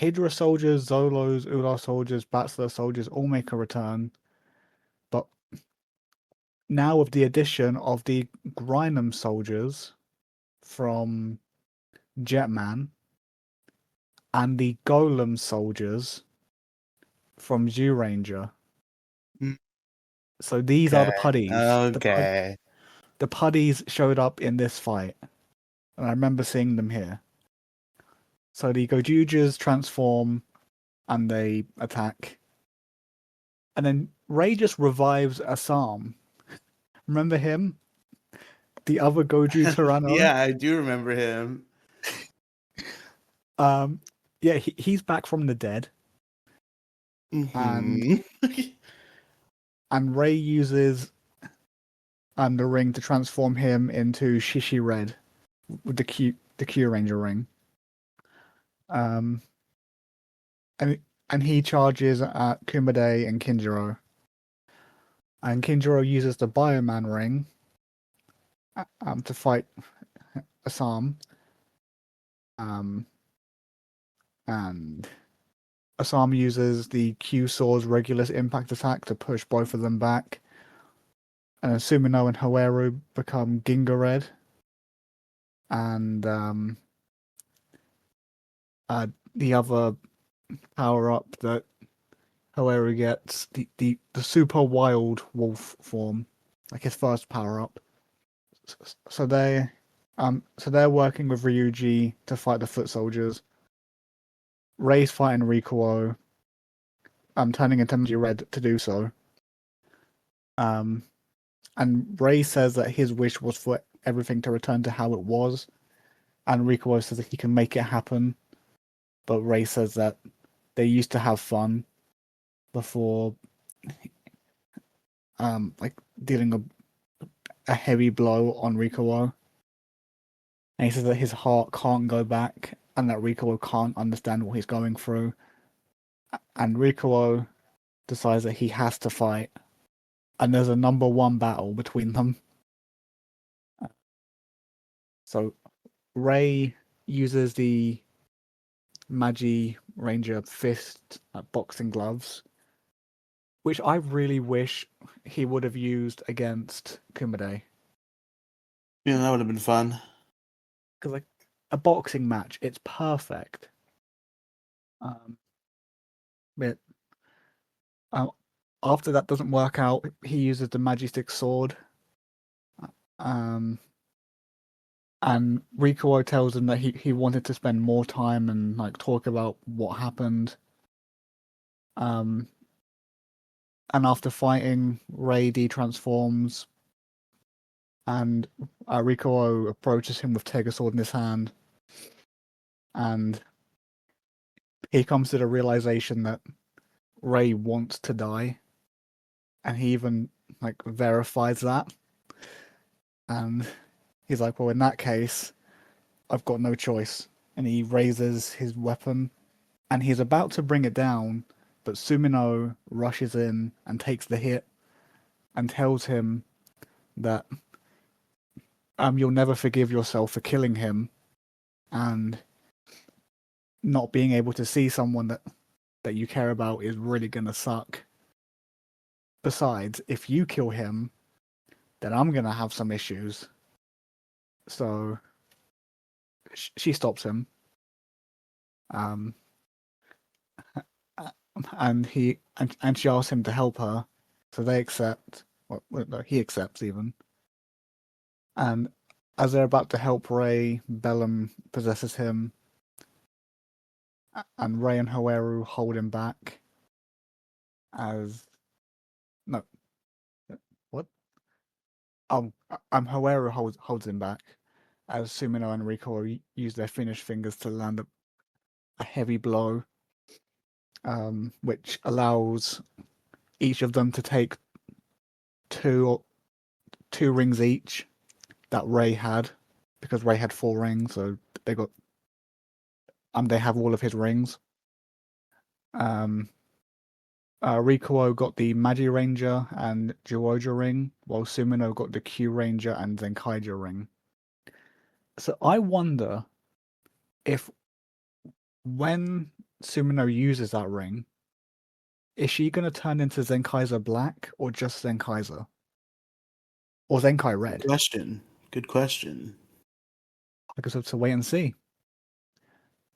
[SPEAKER 2] Hydra soldiers, Zolos, Ular soldiers, Bachelor soldiers all make a return, but now with the addition of the Grynum soldiers from Jetman and the Golem soldiers from Ranger.
[SPEAKER 1] Mm,
[SPEAKER 2] So these are the
[SPEAKER 1] okay.
[SPEAKER 2] putties.
[SPEAKER 1] Okay.
[SPEAKER 2] The putties showed up in this fight, and I remember seeing them here. So the GoZyugers transform and they attack, and then Ray just revives Assam. Remember him? The other Goju Tyranno.
[SPEAKER 1] Yeah, I do remember him.
[SPEAKER 2] Um, yeah, he's back from the dead, and
[SPEAKER 1] Hmm.
[SPEAKER 2] Ray uses the ring to transform him into Shishi Red with the Q Ranger ring. Um, and he charges at Kumade and Kinjiro, and Kinjiro uses the Bioman ring to fight Asam. Um, and Asam uses the Q Sword's regular impact attack to push both of them back. And then Sumino and Hoeru become Ginga Red. And the other power up that Hoeru gets, the super wild wolf form, like his first power up. So they're working with Ryuji to fight the foot soldiers. Rei's fighting Rikuo, turning into Magi Red to do so. Um, and Rei says that his wish was for everything to return to how it was, and Rikuo says that he can make it happen, but Rei says that they used to have fun before, like dealing a heavy blow on Rikuo, and he says that his heart can't go back, and that Rikuo can't understand what he's going through, and Rikuo decides that he has to fight, and there's a number one battle between them. So Rei uses the Magi Ranger fist boxing gloves, which I really wish he would have used against Kumade.
[SPEAKER 1] Yeah, that would have been fun.
[SPEAKER 2] Because like a boxing match, it's perfect. Um, but uh, after that doesn't work out, he uses the Magistic Sword. Um, and Rikuo tells him that he wanted to spend more time and like talk about what happened. Um, and after fighting, Rei transforms, and Rikuo approaches him with Tegar Sword in his hand, and he comes to the realization that Rei wants to die, and he even like verifies that, and he's like, well, in that case, I've got no choice, and he raises his weapon, and he's about to bring it down, but Sumino rushes in and takes the hit, and tells him that you'll never forgive yourself for killing him, and not being able to see someone that you care about is really gonna suck. Besides, if you kill him, then I'm gonna have some issues. So she stops him, um, and she asks him to help her. So they accept. Well, no, he accepts even. And as they're about to help Rei, Bellum possesses him, and Rei and Hoeru hold him back. As no, what? Hoeru holds him back, as Sumino and Riko use their finished fingers to land a heavy blow, which allows each of them to take two two rings each that Rei had, because Rei had four rings, so they have all of his rings. Um, Rikuo got the Magi Ranger and Jiwoja ring, while Sumino got the Q Ranger and Zenkaija ring. So I wonder if when Sumino uses that ring, is she going to turn into Zenkaiser Black or just Zenkaiser? Or Zenkai
[SPEAKER 1] Good
[SPEAKER 2] Red?
[SPEAKER 1] question. Good question.
[SPEAKER 2] I guess we'll have to wait and see.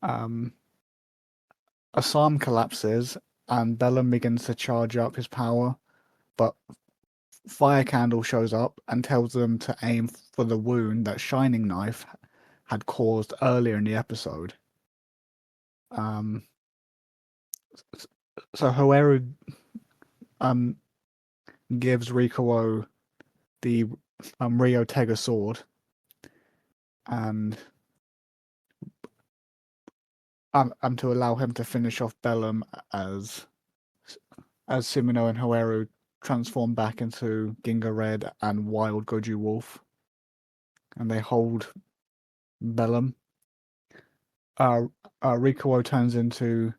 [SPEAKER 2] Um, Assam collapses and Bellum begins to charge up his power, but Fire Candle shows up and tells them to aim for the wound that Shining Knife had caused earlier in the episode. Um, so Hoeru gives Rikuo the Rio Tega sword, and to allow him to finish off Bellum as Sumino and Hoeru transform back into Ginga Red and Wild Goju Wolf, and they hold Bellum. Uh, Rikuo turns into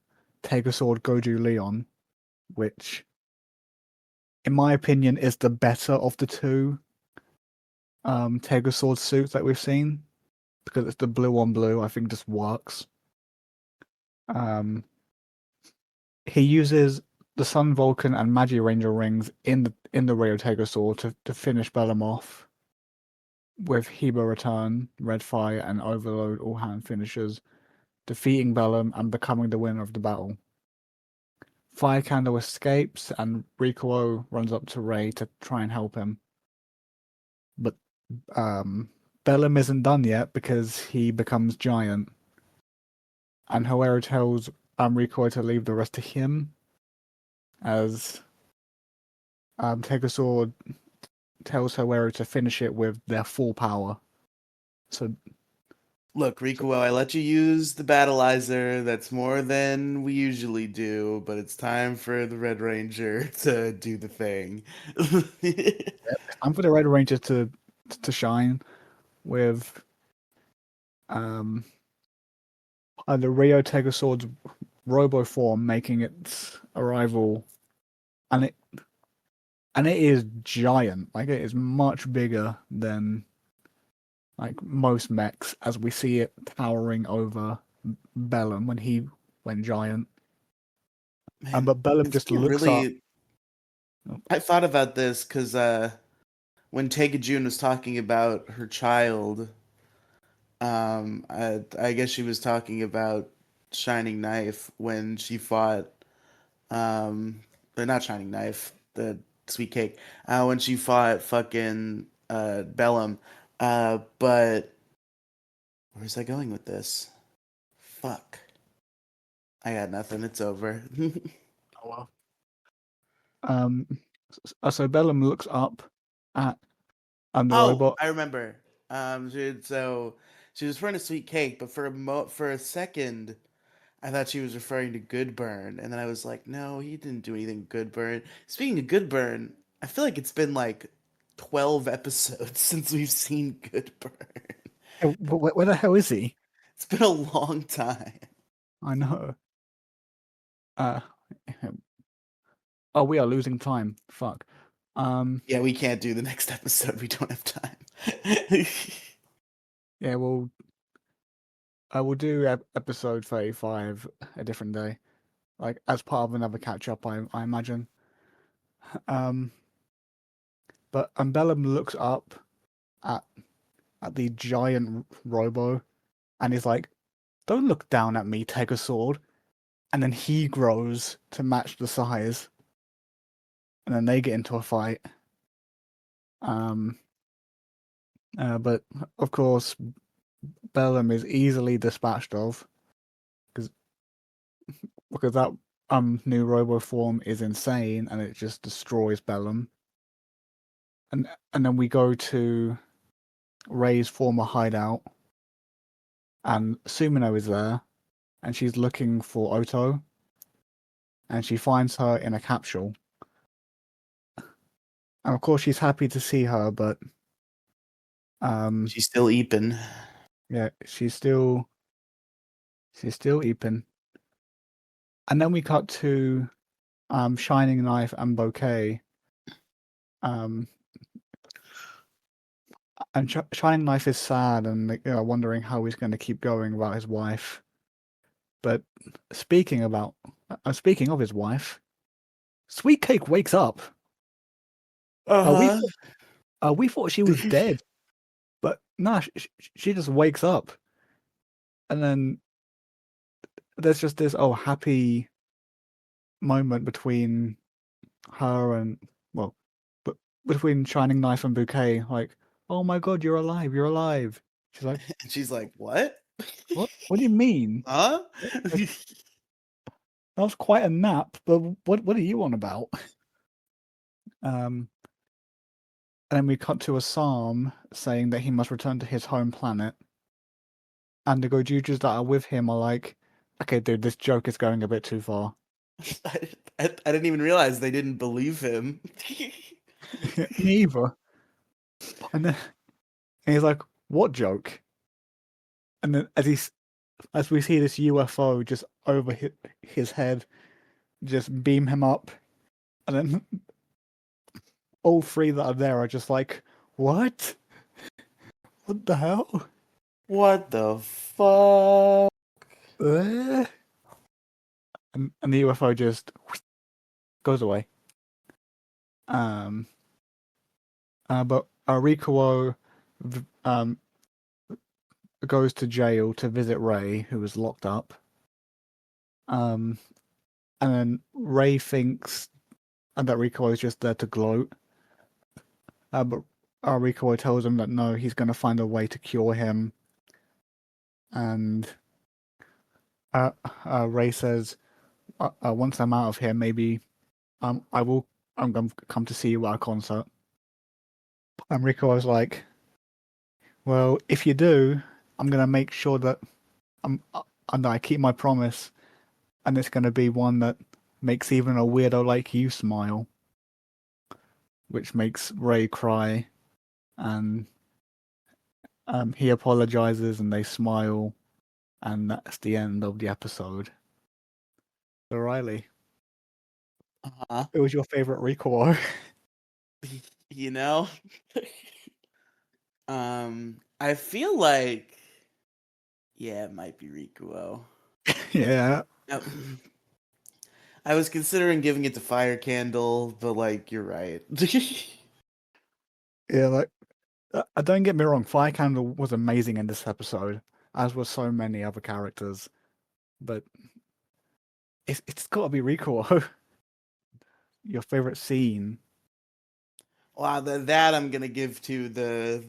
[SPEAKER 2] Tega Sword Goju Leon, which, in my opinion, is the better of the two Tega Sword suits that we've seen, because it's the blue on blue. I think just works. He uses the Sun Vulcan and Magi Ranger rings in the Rio Tega Sword to finish Bellum off, with Heba Return, Red Fire, and Overload all hand finishers, defeating Bellum and becoming the winner of the battle. Fire Candle escapes, and Rikuo runs up to Rei to try and help him. But Bellum isn't done yet because he becomes giant. And Hoero tells Rikuo to leave the rest to him, as Sword tells Hoero to finish it with their full power. So
[SPEAKER 1] Look, Rikuo, I let you use the Battleizer. That's more than we usually do, but it's time for the Red Ranger to do the thing.
[SPEAKER 2] I'm for the Red Ranger to shine with the Rio Sword's Robo form making its arrival, and it is giant. Like, it is much bigger than like most mechs, as we see it towering over Bellum when he went giant.
[SPEAKER 1] Man,
[SPEAKER 2] But Bellum
[SPEAKER 1] it's
[SPEAKER 2] just
[SPEAKER 1] been
[SPEAKER 2] looks up.
[SPEAKER 1] really. I thought about this because when June was talking about her child, I guess she was talking about Shining Knife when she fought, or not Shining Knife, the Sweet Cake, when she fought fucking Bellum. But where's I going with this? Fuck. I got nothing. It's over.
[SPEAKER 2] Oh, well. So Bellum looks up at the
[SPEAKER 1] Oh,
[SPEAKER 2] robot.
[SPEAKER 1] I remember. So she was referring to Sweet Cake, but for a second, I thought she was referring to Goodburn, and then I was like, no, he didn't do anything Goodburn. Speaking of Goodburn, I feel like it's been like 12 episodes since we've seen Goodburn.
[SPEAKER 2] Where the hell is he?
[SPEAKER 1] It's been a long time.
[SPEAKER 2] I know. Uh, oh, we are losing time. Fuck.
[SPEAKER 1] Yeah, we can't do the next episode. We don't have time.
[SPEAKER 2] Yeah, well, I will do episode 35 a different day, like as part of another catch up. I imagine. Um, but Bellum looks up at the giant Robo, and is like, "Don't look down at me, take a sword." And then he grows to match the size, and then they get into a fight. Um, but of course, Bellum is easily dispatched of, because that new Robo form is insane, and it just destroys Bellum. And then we go to Rei's former hideout, and Sumino is there, and she's looking for Oto, and she finds her in a capsule. And of course, she's happy to see her, but
[SPEAKER 1] She's still eeping.
[SPEAKER 2] yeah, she's still eeping. And then we cut to Shining Knife and Bouquet. Um, and Shining Knife is sad and, like, wondering how he's going to keep going without his wife. But speaking of his wife, Sweet Cake wakes up.
[SPEAKER 1] Uh
[SPEAKER 2] We
[SPEAKER 1] huh.
[SPEAKER 2] thought, we thought she was dead, but nah, she just wakes up, and then there's just this happy moment between her and, well, but between Shining Knife and Bouquet, like, "Oh my god, you're alive! You're alive!" She's like,
[SPEAKER 1] And she's like, "What?
[SPEAKER 2] "What? What do you mean?
[SPEAKER 1] Huh?"
[SPEAKER 2] Like, that was quite a nap, but what are you on about?" Um, and then we cut to a psalm saying that he must return to his home planet, and the Gojujus that are with him are like, okay, dude, this joke is going a bit too far.
[SPEAKER 1] I didn't even realize they didn't believe him.
[SPEAKER 2] Me either. And he's like, "What joke?" And then as we see this UFO just over his head, just beam him up, and then all three that are there are just like, "What? What the hell?"
[SPEAKER 1] What the fuck?
[SPEAKER 2] Uh? And the UFO just goes away. Um, but Rikuo goes to jail to visit Ray, who was locked up. And then Ray thinks that Rikuo is just there to gloat. But Rikuo tells him that no, he's going to find a way to cure him. And Ray says, "Once I'm out of here, maybe I'm going to come to see you at a concert." And Rikuo was like, "Well, if you do, I'm going to make sure that and I keep my promise, and it's going to be one that makes even a weirdo like you smile," which makes Ray cry, and he apologizes, and they smile, and that's the end of the episode. So Riley,
[SPEAKER 1] Uh-huh.
[SPEAKER 2] who was your favorite Rikuo?
[SPEAKER 1] You know? I feel like, yeah, it might be Rikuo.
[SPEAKER 2] Yeah,
[SPEAKER 1] Uh, I was considering giving it to Fire Candle, but like you're right.
[SPEAKER 2] yeah. Like, don't get me wrong, Fire Candle was amazing in this episode, as were so many other characters. But it's got to be Rikuo. Your favorite scene?
[SPEAKER 1] Wow, that I'm gonna give to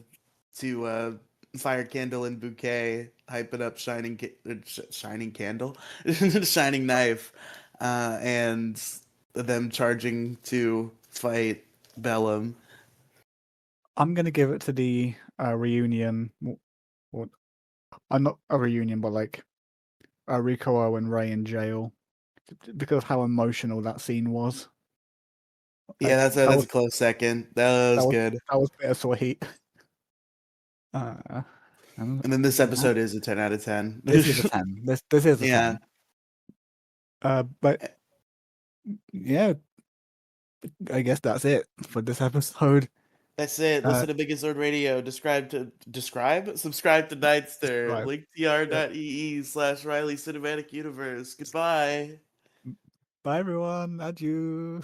[SPEAKER 1] Fire Candle and Bouquet, hyping up Shining Candle, Shining Knife, and them charging to fight Bellum.
[SPEAKER 2] I'm gonna give it to the reunion. Or, not a reunion, but like Rikuo and Ray in jail, because of how emotional that scene was.
[SPEAKER 1] Yeah,
[SPEAKER 2] Like
[SPEAKER 1] that's a close second. That was good.
[SPEAKER 2] that was bittersweet. Uh, and
[SPEAKER 1] And then this
[SPEAKER 2] that,
[SPEAKER 1] episode is a 10 out of 10.
[SPEAKER 2] this is a 10. This is a
[SPEAKER 1] Yeah.
[SPEAKER 2] 10. But yeah, I guess that's it for this episode.
[SPEAKER 1] That's it.
[SPEAKER 2] Uh,
[SPEAKER 1] Listen to Biggest Sword Radio. Subscribe to Nightster.
[SPEAKER 2] right.
[SPEAKER 1] Link
[SPEAKER 2] Yeah.
[SPEAKER 1] tr.ee/Riley Cinematic Universe. Goodbye.
[SPEAKER 2] Bye everyone. Adieu.